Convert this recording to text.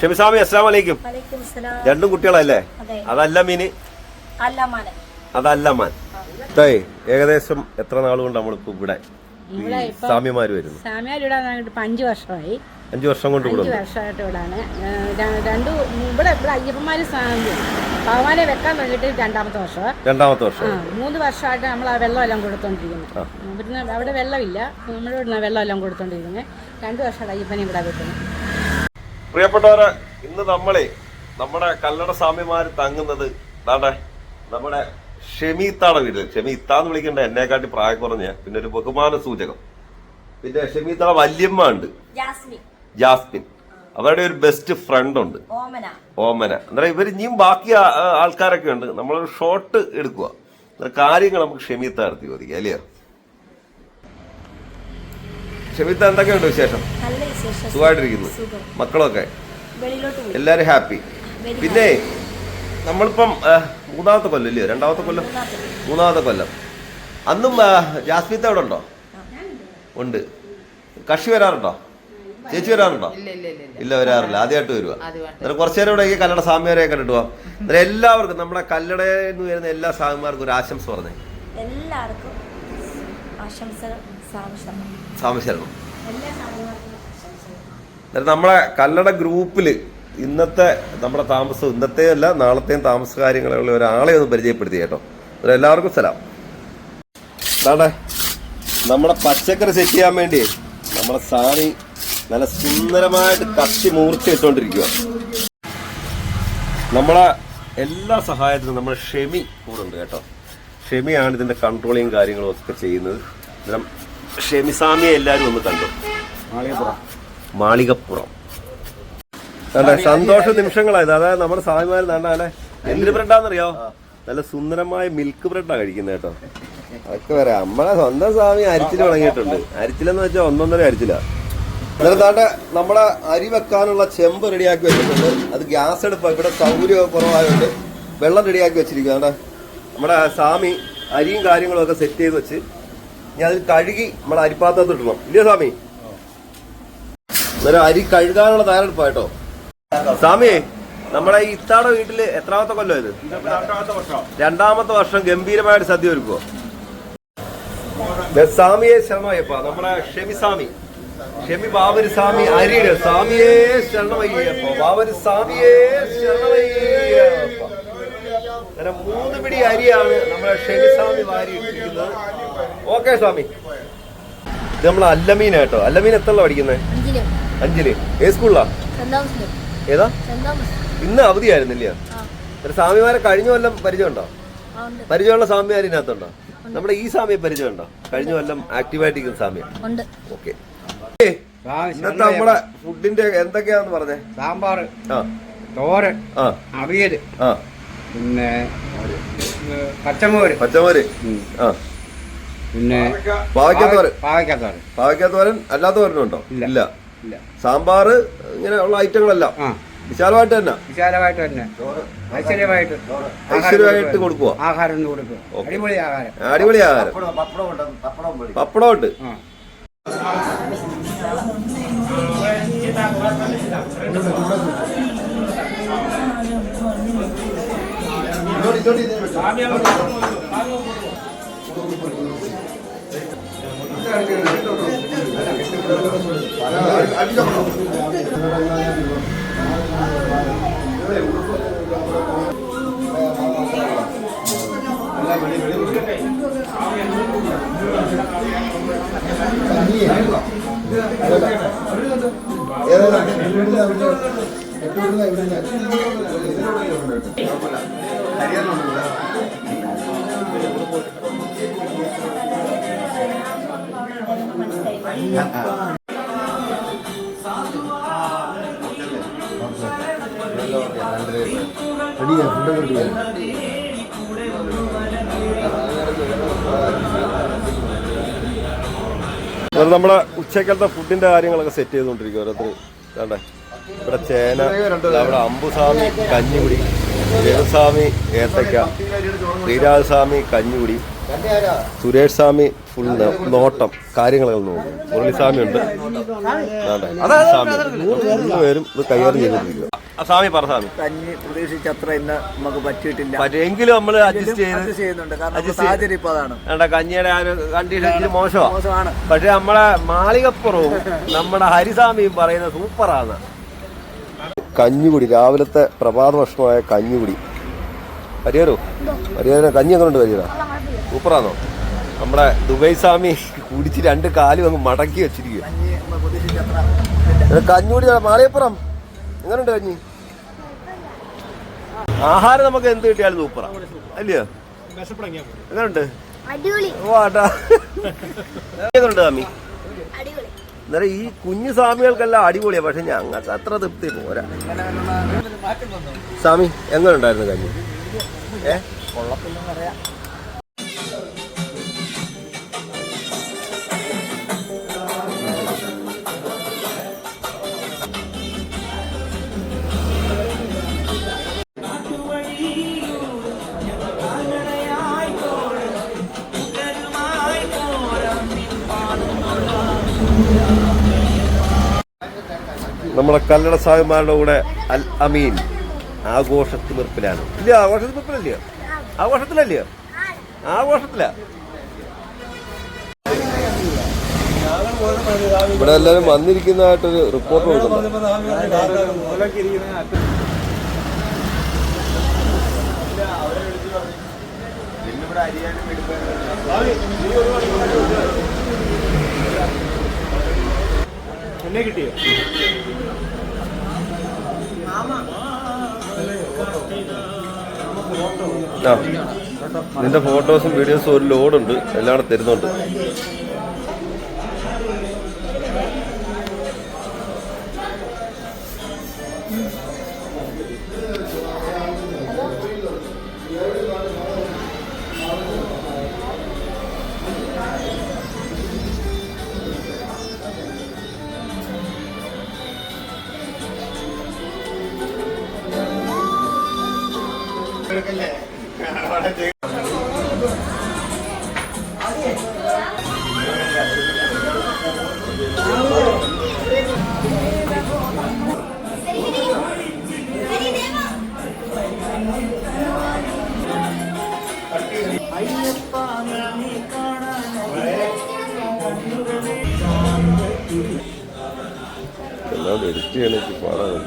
ഷെമിസാമി അസ്സലാമു അലൈക്കും. രണ്ടും കുട്ടികളല്ലേ? അതല്ല മീന്, അതല്ല മാൻ. ഏകദേശം എത്ര നാളുകൊണ്ട് നമ്മളിപ്പോ ഇവിടെ സാമ്യമാര് വരുന്നു? 5 വർഷമായി. 5 വർഷം കൊണ്ട് 5 വർഷമായിട്ട് ഇവിടാണ്. ഇവിടെ അയ്യപ്പന്മാര് ഭഗവാനെ വെക്കാൻ തുടങ്ങിയിട്ട് രണ്ടാമത്തെ വർഷം. 3 വർഷമായിട്ട് നമ്മൾ ആ വെള്ളം എല്ലാം കൊടുത്തോണ്ടിരിക്കുന്നത്. ഇവിടുന്ന് അവിടെ വെള്ളമില്ല, നമ്മുടെ ഇവിടുന്ന് വെള്ളം എല്ലാം കൊടുത്തോണ്ടിരിക്കുന്നത്. 2 വർഷമായിട്ട് അയ്യപ്പനെ ഇവിടെ വെക്കുന്നത്. പ്രിയപ്പെട്ടവരെ, ഇന്ന് നമ്മുടെ കല്ലട സ്വാമിമാര് തങ്ങുന്നത് നമ്മുടെ ഷെമീത്താടെ വീട്ടിൽ. ഷെമീത്താന്ന് വിളിക്കേണ്ട, എന്നെക്കാട്ടി പ്രായം കുറഞ്ഞ, പിന്നെ ഒരു ബഹുമാന സൂചകം. പിന്നെ ഷെമീത്താടെ വല്യമ്മ ഉണ്ട്, ജാസ്മിൻ. അവരുടെ ഒരു ബെസ്റ്റ് ഫ്രണ്ട് ഉണ്ട്, ഓമന. അന്നേരം ഇവർ ഇനിയും ബാക്കി ആൾക്കാരൊക്കെ ഉണ്ട്. നമ്മളൊരു ഷോട്ട് എടുക്കുക, കാര്യങ്ങൾ നമുക്ക് ഷെമീത്ത നടത്തി ചോദിക്കാം, അല്ലയോ? ഷെമീത്ത, എന്തൊക്കെയുണ്ട് വിശേഷം? സുഖമായിട്ടിരിക്കുന്നു. മക്കളൊക്കെ എല്ലാരും ഹാപ്പി. പിന്നെ നമ്മളിപ്പം 3ാമത്തെ കൊല്ലം ഇല്ലയോ? 2ാമത്തെ കൊല്ലം, 3ാമത്തെ കൊല്ലം. അന്നും ജാസ്മിത്ത അവിടെ ഉണ്ടോ? ഉണ്ട്. കക്ഷി വരാറുണ്ടോ? ചേച്ചി വരാറുണ്ടോ? ഇല്ല, വരാറില്ല. ആദ്യമായിട്ട് വരുവാ. അന്നേരം കുറച്ചു നേരം ഇവിടെ ഈ കല്ലട സ്വാമിമാരെ കണ്ടിട്ട് പോവാം. അന്നേരം എല്ലാവർക്കും, നമ്മുടെ കല്ലടയിൽ നിന്ന് വരുന്ന എല്ലാ സ്വാമിമാർക്കും ഒരു ആശംസ പറഞ്ഞേ. എല്ലാവർക്കും സാമശരണം. നമ്മളെ കല്ലട ഗ്രൂപ്പില് ഇന്നത്തെ നമ്മുടെ താമസം, ഇന്നത്തെ അല്ല നാളത്തെയും താമസ കാര്യങ്ങളുള്ള ഒരാളെ ഒന്ന് പരിചയപ്പെടുത്തി കേട്ടോ. എല്ലാവർക്കും സലാം. നമ്മുടെ പച്ചക്കറി സെറ്റ് ചെയ്യാൻ വേണ്ടി നമ്മുടെ സാണി നല്ല സുന്ദരമായിട്ട് കത്തി മൂർച്ച ഇട്ടുകൊണ്ടിരിക്കുക. നമ്മളെ എല്ലാ സഹായത്തിനും നമ്മുടെ ഷെമി കൂടെ ഉണ്ട് കേട്ടോ. ഷെമിയാണ് ഇതിന്റെ കൺട്രോളിങ് കാര്യങ്ങളും ഒക്കെ ചെയ്യുന്നത്. ഷെമിസാമിയെ എല്ലാവരും ഒന്ന് കണ്ടു. മാളികപ്പുറം സന്തോഷ നിമിഷങ്ങളായത്. അതായത് നമ്മുടെ സ്വാമിമാര് നന്നാലേ എന്തിന് ബ്രെഡാന്നറിയോ? നല്ല സുന്ദരമായ മിൽക്ക് ബ്രെഡാണ് കഴിക്കുന്നത് കേട്ടോ. അതൊക്കെ പറയാം. നമ്മളെ സ്വന്തം സ്വാമി അരിച്ചിൽ തുടങ്ങിയിട്ടുണ്ട്. അരിച്ചിലെന്ന് വെച്ചാൽ 1.5 അരിച്ചില. എന്നിട്ട് നമ്മളെ അരി വെക്കാനുള്ള ചെമ്പ് റെഡിയാക്കി വെച്ചിട്ടുണ്ട്. അത് ഗ്യാസ് എടുപ്പ്, ഇവിടെ സൗകര്യം കുറവായതുകൊണ്ട് വെള്ളം റെഡിയാക്കി വെച്ചിരിക്കുക. നമ്മുടെ സ്വാമി അരിയും കാര്യങ്ങളും ഒക്കെ സെറ്റ് ചെയ്ത് വെച്ച് ഞാൻ അതിൽ കഴുകി നമ്മളെ അരിപ്പാത്രത്തിൽ ഇടണം, ഇല്ലേ സ്വാമി? അന്നേരം അരി കഴുകാനുള്ള തയ്യാറെടുപ്പായിട്ടോ. സ്വാമിയെ, നമ്മളെ ഈ ഇത്താടെ വീട്ടില് എത്രാമത്തെ കൊല്ലം ഇത്? 2ാമത്തെ വർഷം ഗംഭീരമായിട്ട് സദ്യ ഒരുക്കുവോ? സ്വാമിയെ ശരണമയ്യപ്പ. നമ്മുടെ ഷെമിസാമി, ഷെമി ബാബരി സ്വാമി അരിയുടെ സ്വാമിയെ ശരണമയ്യപ്പ. ബാബരി സ്വാമിയെ ശരണമയ്യപ്പ. അങ്ങനെ 3 പിടി അരിയാണ് നമ്മുടെ ഷെമിസാമി വാരി ഇട്ടിരിക്കുന്നത്. ഓക്കെ സ്വാമി. ഇത് നമ്മളെ അല്ലമീൻ കേട്ടോ. അല്ലമീൻ എത്രല്ല പഠിക്കുന്നത്? 5ല്. ഏത് സ്കൂളിലാ? ഏതാ? ഇന്ന് അവധിയായിരുന്നില്ല? സ്വാമിമാരെ കഴിഞ്ഞ കൊല്ലം പരിചയമുണ്ടോ? പരിചയമുള്ള സ്വാമിമാർ ഇതിനകത്തുണ്ടോ? നമ്മുടെ ഈ സ്വാമിയെ പരിചയമുണ്ടോ? കഴിഞ്ഞ കൊല്ലം ആക്റ്റീവായിട്ടിരിക്കുന്ന സ്വാമിയാണ്. ഓക്കെ. ഇന്നത്തെ നമ്മുടെ ഫുഡിന്റെ എന്തൊക്കെയാന്ന് പറഞ്ഞേ? സാമ്പാർ, തോരൻ, അവിയല്, പിന്നെ പച്ചമോര്, പിന്നെ പാവയ്ക്കാത്തോരൻ. അല്ലാത്ത തോരനുണ്ടോ? ഇല്ല. സാമ്പാർ, ഇങ്ങനെയുള്ള ഐറ്റങ്ങളെല്ലാം വിശാലമായിട്ട് തന്നെ ഐശ്വര്യമായിട്ട് കൊടുക്കുക. ആഹാരം കൊടുക്കുക. അടിപൊളി ആഹാരം. അടിപൊളി ആഹാരം. പപ്പടം ഉണ്ട്. നമ്മളെ ഉച്ചക്കലത്തെ ഫുഡിന്റെ കാര്യങ്ങളൊക്കെ സെറ്റ് ചെയ്തുകൊണ്ടിരിക്കും ഓരോരുത്തർ. വേണ്ടേ? ഇവിടെ ചേന, അവിടെ അമ്പുസ്വാമി കഞ്ഞിക്കുടി, ദേവസ്വാമി ഏത്തക്ക, ശ്രീരാജസ്വാമി കഞ്ഞിക്കുടി, സുരേഷ് സ്വാമി ഫുൾ നോട്ടം കാര്യങ്ങളൊക്കെ നോക്കും. മുരളിസ്വാമി ഉണ്ട്. മൂന്ന് പേരും ഇത് കൈകാര്യം ചെയ്തിരിക്കുക. സ്വാമി പറ സ്വാമി. കഞ്ഞി പ്രതീക്ഷിച്ചത്ര ഇന്ന് നമുക്ക് പറ്റിയിട്ടില്ല. എങ്കിലും നമ്മൾ അഡ്ജസ്റ്റ് ചെയ്യുന്നുണ്ട്. കാരണം സാഹചര്യം ഇപ്പൊ അതാണ്. കഞ്ഞിയുടെ ആ ഒരു കണ്ടീഷൻ ഇച്ചിരി മോശമാണ്. പക്ഷെ നമ്മളെ മാളികപ്പുറവും നമ്മുടെ ഹരിസ്വാമിയും പറയുന്നത് സൂപ്പറാണ്. കഞ്ഞികുടി, രാവിലത്തെ പ്രഭാത ഭക്ഷണമായ കഞ്ഞികുടി. പരിഹാരോ കഞ്ഞി എങ്ങനെയുണ്ട് പരിഹാരം? സൂപ്പറാണോ? നമ്മുടെ ദുബൈ സ്വാമി കുടിച്ച് 2 കാലും അങ്ങ് മടക്കി വെച്ചിരിക്കുക. കഞ്ഞികുടി മാളികപ്പുറം എങ്ങനെയുണ്ട് കഞ്ഞി? ആഹാരം നമുക്ക് എന്ത് കിട്ടിയാലും സൂപ്പറാ അല്ലയോ? എങ്ങനെയുണ്ട്? എങ്ങനെയുണ്ട് സ്വാമി? എന്നാലും ഈ കുഞ്ഞു സ്വാമികൾക്കെല്ലാം അടിപൊളിയാ. പക്ഷെ ഞങ്ങൾക്ക് അത്ര തൃപ്തി പോരാ. സ്വാമി എങ്ങനെയുണ്ടായിരുന്നു കഞ്ഞി? നമ്മളെ കല്ലട സാഹിബന്മാരുടെ കൂടെ അൽ അമീൻ ആഘോഷത്തിമിർപ്പിലാണ്. ഇല്ല, ആഘോഷത്തിമിർപ്പിലല്ലയോ? ആഘോഷത്തിലല്ലയോ? ആഘോഷത്തില. ഇവിടെ എല്ലാവരും വന്നിരിക്കുന്നതായിട്ടൊരു റിപ്പോർട്ട് കൊടുക്കുന്നുണ്ട്. എന്നെ കിട്ടിയോ? നിന്റെ ഫോട്ടോസും വീഡിയോസും ഒരു ലോഡുണ്ട്, എല്ലാം തരുന്നുണ്ട്. എല്ലാം എഡിറ്റ് ചെയ്യണമെങ്കിൽ പാടാണ്.